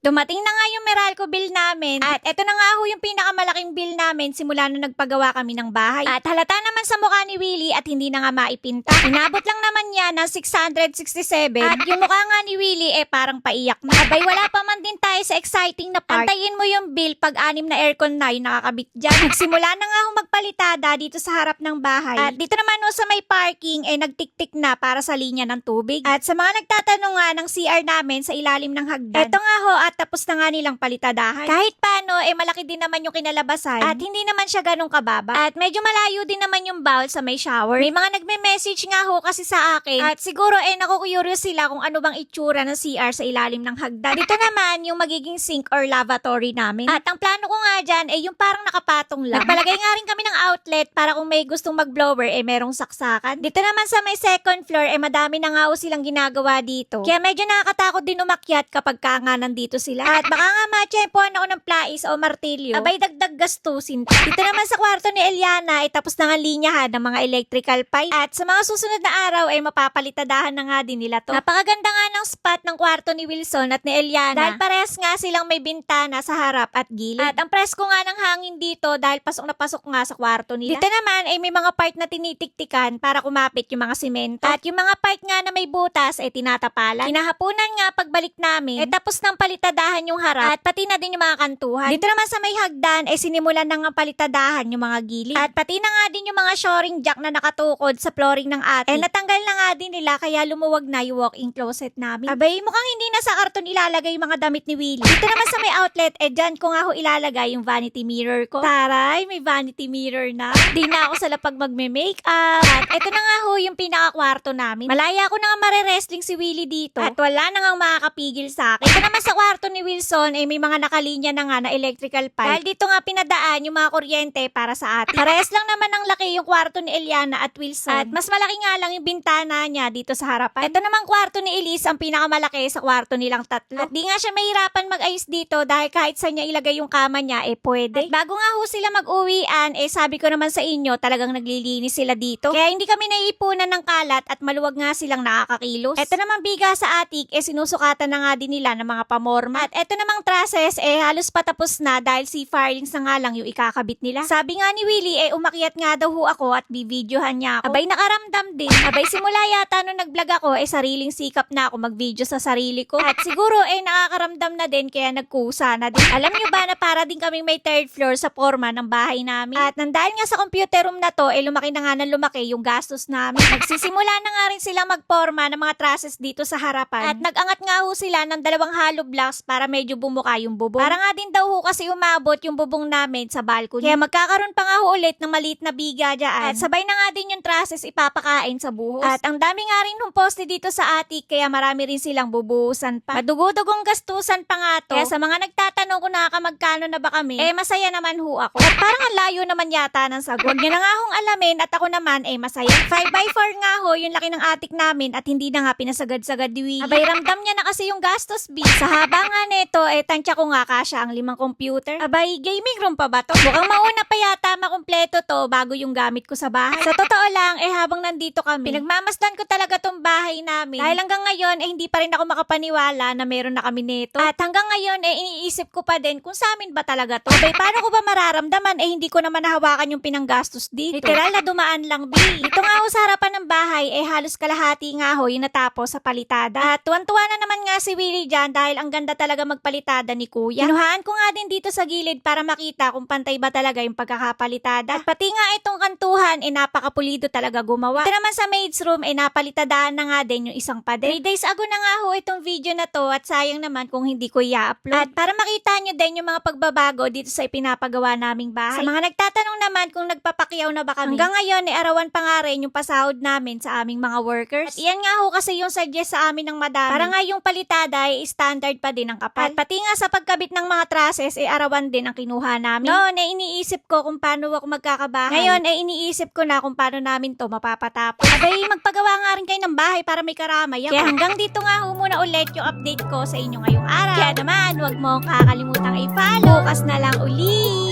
Dumating na nga yung Meralco bill namin at eto na nga ho yung pinakamalaking bill namin simula nung nagpagawa kami ng bahay. At halata naman sa mukha ni Willie at hindi na nga maipinta. Inabot lang naman niya ng 667 at yung mukha nga ni Willie parang paiyak na. Abay wala pa man din tayo sa exciting na part. Antayin mo yung bill pag 6 na aircon na yung nakakabit dyan. Nagsimula na nga ho magpalitada dito sa harap ng bahay. At dito naman ho sa may parking nagtiktik na para sa linya ng tubig. At sa mga nagtatanong nga ng CR namin sa ilalim ng hagdan. Eto nga ho at tapos na nga nilang palitadahan. Kahit paano, malaki din naman yung kinalabasan at hindi naman siya ganun kababa. At medyo malayo din naman yung bowl sa may shower. May mga nagme-message nga ho kasi sa akin at siguro naku-curious sila kung ano bang itsura ng CR sa ilalim ng hagdan. Dito naman yung magiging sink or lavatory namin. At ang plano ko nga dyan yung parang nakapatong lang. Nagpalagay nga rin kami ng outlet para kung may gustong mag-blower merong saksakan. Dito naman sa may second floor madami na nga ho silang ginagawa dito. Kaya medyo nakakatakot din umakyat kapag ka nga nandito sila. At baka nga matsyempohan ako ng plais o martilyo. Abay dagdag gastusin. Dito naman sa kwarto ni Eliana tapos na nga linyahan ng mga electrical pipe. At sa mga susunod na araw mapapalitadahan na nga din nila to. Napakaganda nga ng spot ng kwarto ni Wilson at ni Eliana. Dahil parehas nga silang may bintana sa harap at gilid. At ang presko nga ng hangin dito dahil pasok na pasok nga sa kwarto nila. Dito naman may mga part na tinitiktikan para kumapit yung mga simento. At yung mga part nga na may butas tinatapalan. Kinahapunan nga pagbalik namin tapos ng palitadahan yung harap at pati na din yung mga kantuhan. Dito naman sa may hagdan sinimulan na nga palitadahan yung mga gilid. At pati na nga din yung mga shoring jack na nakatukod sa flooring ng atin. Natanggal na nga din nila kaya lumuwag na yung walk-in closet namin. Abay mukhang hindi na sa karton ilalagay yung mga damit ni Willie. Dito naman sa may outlet dyan ko nga ho ilalagay yung vanity mirror ko. Taray, may vanity mirror na. Di na ako sa lapag magme-makeup. At eto na nga ho yung pinaka-kwarto namin. Malaya ko na nga mare-wrestling si Willie dito. At wala na nga makakapigil sa akin. Ito naman sa kwarto ni Wilson may mga nakalinya na nga na electrical pipe. Dahil dito nga pinadaan yung mga kuryente para sa atin. Parehas lang naman ang laki yung kwarto ni Eliana at Wilson. At mas malaki nga lang yung bintana niya dito sa harapan. Ito namang kwarto ni Elise ang pinakamalaki sa kwarto nilang tatlo. At di nga siya mahirapan mag-ayos dito dahil kahit saan niya ilagay yung kama niya pwede. At bago nga ho sila mag-uwian sabi ko naman sa inyo talagang naglilinis sila dito. Kaya hindi kami naiipunan ng kalat at maluwag nga silang nakakakilos. Ito namang biga sa atik sinusukatan na nga din nila ng mga pamorma. At ito namang trusses halos patapos na dahil si Farlings na nga lang yung ikakabit nila. Sabi nga ni Willie umakyat nga daw ho ako at bibidyohan niya ako. Abay nakaramdam din. Abay simula yata nung nag-vlog ako sariling sikap na ako mag-video sa sarili ko. At siguro nakakaramdam na din kaya nagkusa na din. Alam nyo ba na para din kaming may third floor sa forma ng bahay namin. At nandahil nga sa computer room na to lumaki na nga ng lumaki yung gastos namin. Nagsisimula na nga rin sila magporma ng mga trusses dito sa harapan. At nag-angat nga ho sila ng 2 hollow blocks para medyo bumuka yung bubong. Para nga din daw ho kasi umabot yung bubong namin sa balcony. Kaya magkakaroon pa nga ho ulit ng maliit na biga dyan. At sabay na nga din yung trusses ipapakain sa buhos. At ang dami nga rin hong poste dito sa attic kaya marami rin silang bubuhusan pa. Madugudugong gastusan pa nga to. Kaya sa mga nagtatanong kung nakakamagkano na ba kami, masaya naman ho ako. At parang ang layo naman yata ng sagot. Huwag nyo na nga hong alamin at ako naman masaya. 5x4 nga ho yung laki ng attic namin at hindi na nga pinasagad-sagad ni Willie. Abay ramdam niya na kasi yung gastos B. Sa haba nga neto tansya ko nga kasya ang 5 computer. Abay gaming room pa ba to? Mukhang mauna pa yata makumpleto to bago yung gamit ko sa bahay. Sa totoo lang habang nandito kami, pinagmamasdan ko talaga tong bahay namin. Dahil hanggang ngayon hindi pa rin ako makapaniwala na meron na kami neto. At hanggang ngayon iniisip ko pa din kung sa amin ba talaga to. Abay paano ko ba mararamdaman hindi ko naman nahawakan yung pinanggastos dito. Literal na dumaan lang B. Dito nga ho sa harapan ng bahay halos kalahati nga ho yung natapos sa palitada. At tuwan-tuwa na naman nga si Willie dyan dahil ang ganda talaga magpalitada ni Kuya. Kinuhaan ko nga din dito sa gilid para makita kung pantay ba talaga yung pagkakapalitada. At pati nga itong kantuhan napakapulido talaga gumawa. Ito naman sa maid's room napalitadaan na nga din yung isang pader. 3 days ago na nga ho itong video na to at sayang naman kung hindi ko i-upload. At para makita nyo din yung mga pagbabago dito sa ipinapagawa naming bahay. Sa mga nagtatanong naman kung nagpapakyaw na ba kami, hanggang ngayon arawan pa nga rin yung pasahod namin sa aming mga workers. At iyan nga ho kasi yung suggest sa amin ng madami. Para nga yung palitada standard pa din ang kapal. At pati nga sa pagkabit ng mga trusses arawan din ang kinuha namin. Noon iniisip ko kung paano ako magkakabahay. Ngayon iniisip ko na kung paano namin to mapapatapos. Abay magpagawa nga rin kayo ng bahay para may karamay ako. Kaya hanggang dito nga ho muna ulit yung update ko sa inyo ngayong araw. Kaya naman huwag mo kakalimutang i-follow. Bukas na lang uli.